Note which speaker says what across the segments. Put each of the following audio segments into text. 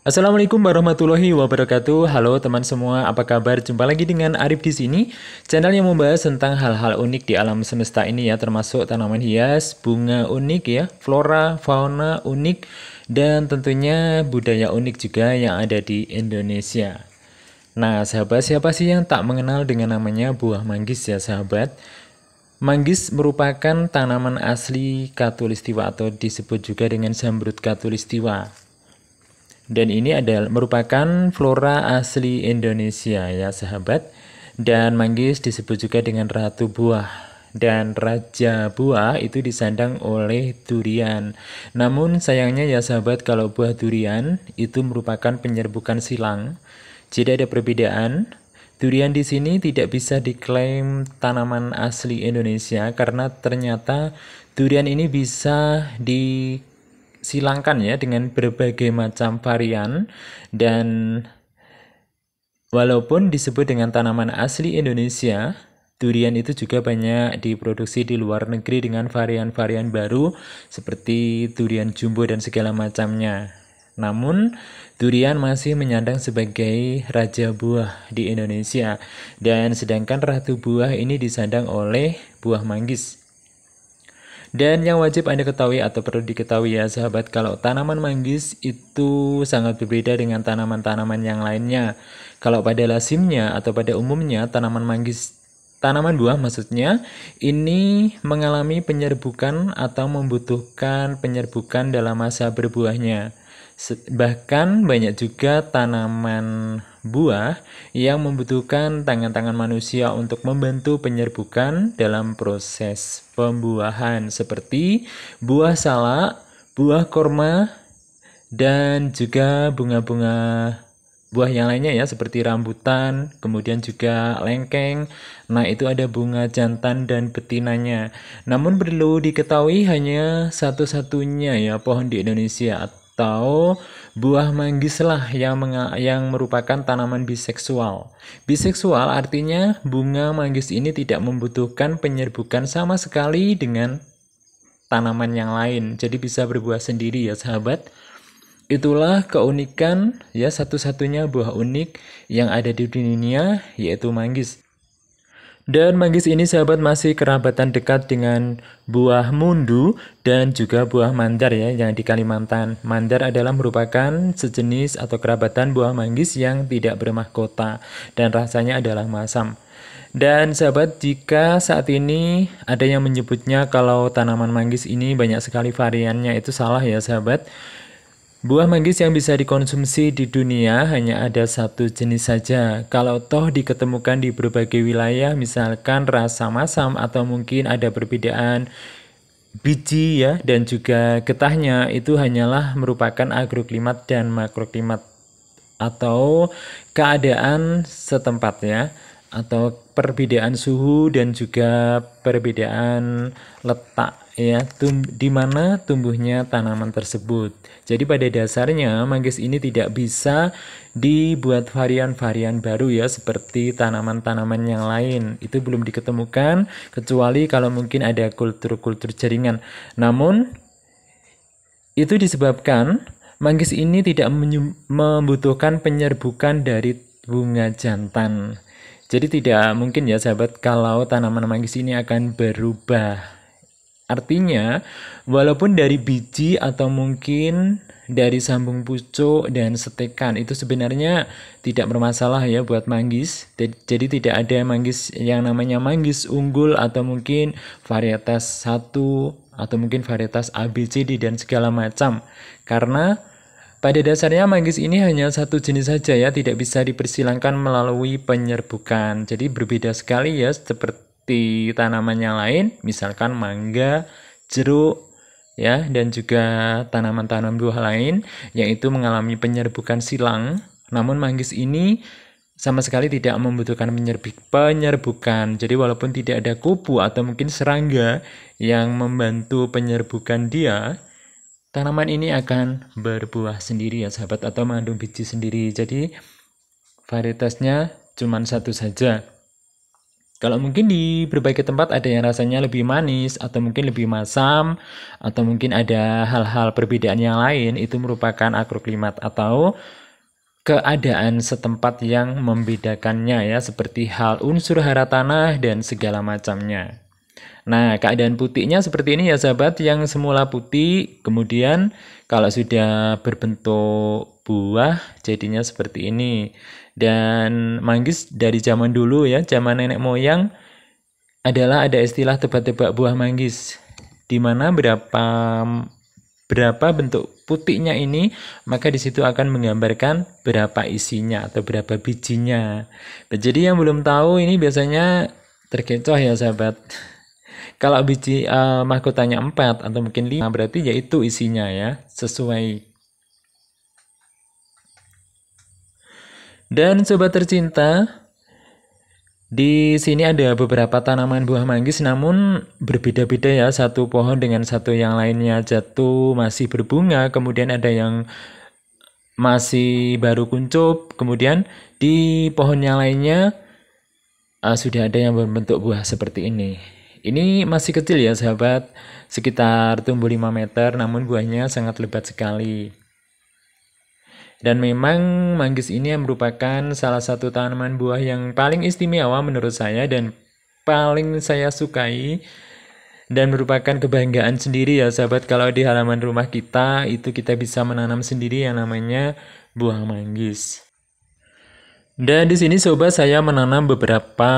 Speaker 1: Assalamualaikum warahmatullahi wabarakatuh. Halo teman semua, apa kabar? Jumpa lagi dengan Arif di sini, channel yang membahas tentang hal-hal unik di alam semesta ini ya, termasuk tanaman hias, bunga unik ya, flora, fauna unik, dan tentunya budaya unik juga yang ada di Indonesia. Nah, sahabat, siapa sih yang tak mengenal dengan namanya buah manggis ya, sahabat? Manggis merupakan tanaman asli Katulistiwa atau disebut juga dengan zamrud Katulistiwa. Dan ini adalah merupakan flora asli Indonesia ya sahabat. Dan manggis disebut juga dengan ratu buah. Dan raja buah itu disandang oleh durian. Namun sayangnya ya sahabat, kalau buah durian itu merupakan penyerbukan silang. Jadi ada perbedaan. Durian di sini tidak bisa diklaim tanaman asli Indonesia karena ternyata durian ini bisa disilangkan ya dengan berbagai macam varian, dan walaupun disebut dengan tanaman asli Indonesia, durian itu juga banyak diproduksi di luar negeri dengan varian-varian baru seperti durian jumbo dan segala macamnya. Namun, durian masih menyandang sebagai raja buah di Indonesia, dan sedangkan ratu buah ini disandang oleh buah manggis. Dan yang wajib Anda ketahui atau perlu diketahui ya sahabat, kalau tanaman manggis itu sangat berbeda dengan tanaman-tanaman yang lainnya. Kalau pada lazimnya atau pada umumnya tanaman manggis, tanaman buah maksudnya, ini mengalami penyerbukan atau membutuhkan penyerbukan dalam masa berbuahnya. Bahkan banyak juga tanaman buah yang membutuhkan tangan-tangan manusia untuk membantu penyerbukan dalam proses pembuahan seperti buah salak, buah korma, dan juga bunga-bunga buah yang lainnya ya seperti rambutan, kemudian juga lengkeng. Nah, itu ada bunga jantan dan betinanya. Namun perlu diketahui hanya satu-satunya ya pohon di Indonesia atau buah manggis lah yang merupakan tanaman biseksual. Biseksual artinya bunga manggis ini tidak membutuhkan penyerbukan sama sekali dengan tanaman yang lain. Jadi bisa berbuah sendiri ya sahabat. Itulah keunikan ya, satu-satunya buah unik yang ada di dunia, yaitu manggis. Dan manggis ini sahabat masih kerabatan dekat dengan buah mundu dan juga buah mandar ya yang di Kalimantan. Mandar adalah merupakan sejenis atau kerabatan buah manggis yang tidak bermahkota dan rasanya adalah masam. Dan sahabat, jika saat ini ada yang menyebutnya kalau tanaman manggis ini banyak sekali variannya, itu salah ya sahabat. Buah manggis yang bisa dikonsumsi di dunia hanya ada satu jenis saja. Kalau toh diketemukan di berbagai wilayah, misalkan rasa masam atau mungkin ada perbedaan biji ya dan juga getahnya, itu hanyalah merupakan agroklimat dan makroklimat atau keadaan setempat ya, atau perbedaan suhu dan juga perbedaan letak ya, di mana tumbuhnya tanaman tersebut. Jadi pada dasarnya manggis ini tidak bisa dibuat varian-varian baru ya seperti tanaman-tanaman yang lain. Itu belum diketemukan kecuali kalau mungkin ada kultur-kultur jaringan. Namun itu disebabkan manggis ini tidak membutuhkan penyerbukan dari bunga jantan. Jadi tidak mungkin ya sahabat kalau tanaman manggis ini akan berubah. Artinya, walaupun dari biji atau mungkin dari sambung pucuk dan setekan itu sebenarnya tidak bermasalah ya buat manggis. Jadi tidak ada manggis yang namanya manggis unggul atau mungkin varietas satu atau mungkin varietas A, B, C, D dan segala macam. Karena pada dasarnya manggis ini hanya satu jenis saja ya, tidak bisa dipersilangkan melalui penyerbukan. Jadi berbeda sekali ya seperti tanaman yang lain, misalkan mangga, jeruk, ya, dan juga tanaman-tanaman buah lain yang itu mengalami penyerbukan silang. Namun manggis ini sama sekali tidak membutuhkan penyerbukan. Jadi walaupun tidak ada kupu atau mungkin serangga yang membantu penyerbukan dia, tanaman ini akan berbuah sendiri ya sahabat, atau mengandung biji sendiri. Jadi varietasnya cuma satu saja. Kalau mungkin di berbagai tempat ada yang rasanya lebih manis, atau mungkin lebih masam, atau mungkin ada hal-hal perbedaan yang lain, itu merupakan agroklimat atau keadaan setempat yang membedakannya ya, seperti hal unsur hara tanah dan segala macamnya. Nah, keadaan putihnya seperti ini ya sahabat, yang semula putih, kemudian kalau sudah berbentuk buah, jadinya seperti ini. Dan manggis dari zaman dulu ya, zaman nenek moyang, adalah ada istilah tebak-tebak buah manggis, di mana berapa bentuk putihnya ini, maka di situ akan menggambarkan berapa isinya atau berapa bijinya. Jadi yang belum tahu ini biasanya terkecoh ya sahabat. Kalau biji mahkotanya 4 atau mungkin 5, berarti yaitu isinya ya, sesuai. Dan sobat tercinta, di sini ada beberapa tanaman buah manggis namun berbeda-beda ya, satu pohon dengan satu yang lainnya. Jatuh masih berbunga, kemudian ada yang masih baru kuncup, kemudian di pohon yang lainnya sudah ada yang berbentuk buah seperti ini. Ini masih kecil ya sahabat, sekitar tumbuh 5 meter, namun buahnya sangat lebat sekali. Dan memang manggis ini merupakan salah satu tanaman buah yang paling istimewa menurut saya dan paling saya sukai, dan merupakan kebanggaan sendiri ya sahabat, kalau di halaman rumah kita itu kita bisa menanam sendiri yang namanya buah manggis. Dan di sini sobat saya menanam beberapa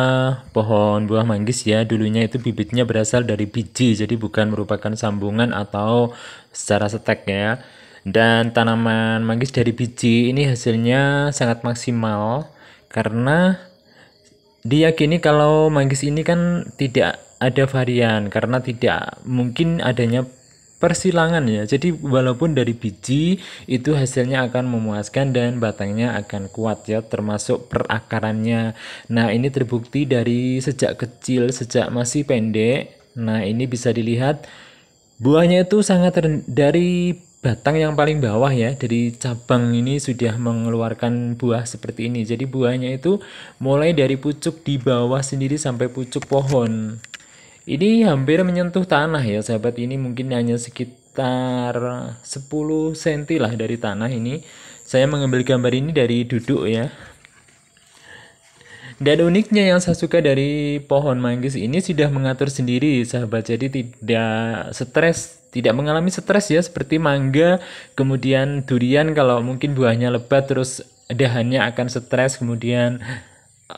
Speaker 1: pohon buah manggis ya. Dulunya itu bibitnya berasal dari biji, jadi bukan merupakan sambungan atau secara setek ya. Dan tanaman manggis dari biji ini hasilnya sangat maksimal karena diyakini kalau manggis ini kan tidak ada varian karena tidak mungkin adanya persilangan ya. Jadi walaupun dari biji itu hasilnya akan memuaskan dan batangnya akan kuat ya, termasuk perakarannya. Nah, ini terbukti dari sejak kecil, sejak masih pendek. Nah, ini bisa dilihat buahnya itu sangat dari batang yang paling bawah ya, dari cabang ini sudah mengeluarkan buah seperti ini. Jadi buahnya itu mulai dari pucuk di bawah sendiri sampai pucuk pohon. Ini hampir menyentuh tanah ya sahabat, ini mungkin hanya sekitar 10 cm lah dari tanah ini. Saya mengambil gambar ini dari duduk ya. Dan uniknya yang saya suka dari pohon manggis ini sudah mengatur sendiri sahabat, jadi tidak stres, tidak mengalami stres ya seperti mangga, kemudian durian kalau mungkin buahnya lebat terus dahannya akan stres, kemudian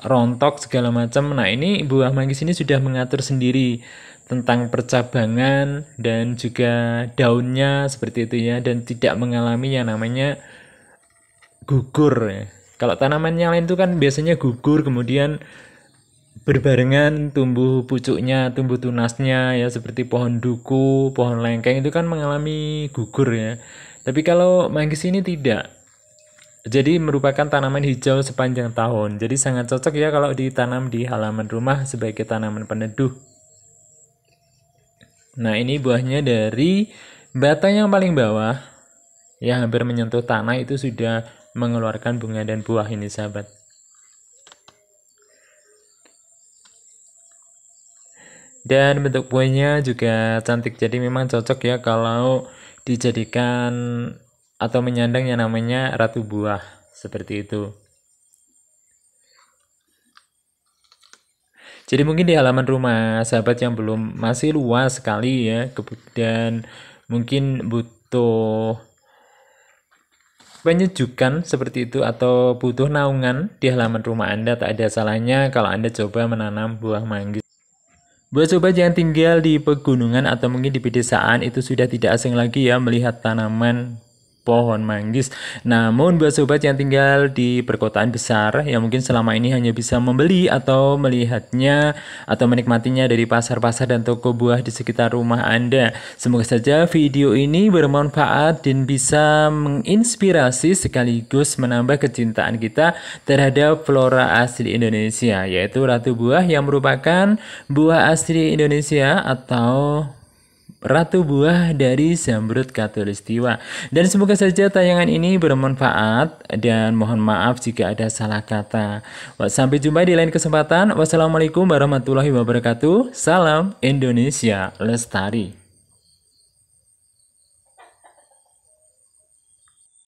Speaker 1: rontok segala macam. Nah, ini buah manggis ini sudah mengatur sendiri tentang percabangan dan juga daunnya seperti itu ya, dan tidak mengalami yang namanya gugur ya. Kalau tanaman yang lain itu kan biasanya gugur, kemudian berbarengan tumbuh pucuknya, tumbuh tunasnya ya, seperti pohon duku, pohon lengkeng itu kan mengalami gugur ya. Tapi kalau manggis ini tidak. Jadi merupakan tanaman hijau sepanjang tahun. Jadi sangat cocok ya kalau ditanam di halaman rumah sebagai tanaman peneduh. Nah, ini buahnya dari batang yang paling bawah, ya hampir menyentuh tanah, itu sudah mengeluarkan bunga dan buah ini sahabat. Dan bentuk buahnya juga cantik, jadi memang cocok ya kalau dijadikan atau menyandang yang namanya ratu buah seperti itu. Jadi mungkin di halaman rumah sahabat yang belum, masih luas sekali ya, dan mungkin butuh penyejukan seperti itu atau butuh naungan di halaman rumah Anda, tak ada salahnya kalau Anda coba menanam buah manggis. Buat sobat yang tinggal di pegunungan atau mungkin di pedesaan, itu sudah tidak asing lagi ya melihat tanaman pohon manggis. Namun buat sobat yang tinggal di perkotaan besar yang mungkin selama ini hanya bisa membeli atau melihatnya atau menikmatinya dari pasar-pasar dan toko buah di sekitar rumah Anda, semoga saja video ini bermanfaat dan bisa menginspirasi sekaligus menambah kecintaan kita terhadap flora asli Indonesia, yaitu ratu buah yang merupakan buah asli Indonesia atau ratu buah dari Zamrud Khatulistiwa. Dan semoga saja tayangan ini bermanfaat dan mohon maaf jika ada salah kata. Sampai jumpa di lain kesempatan. Wassalamualaikum warahmatullahi wabarakatuh. Salam Indonesia Lestari.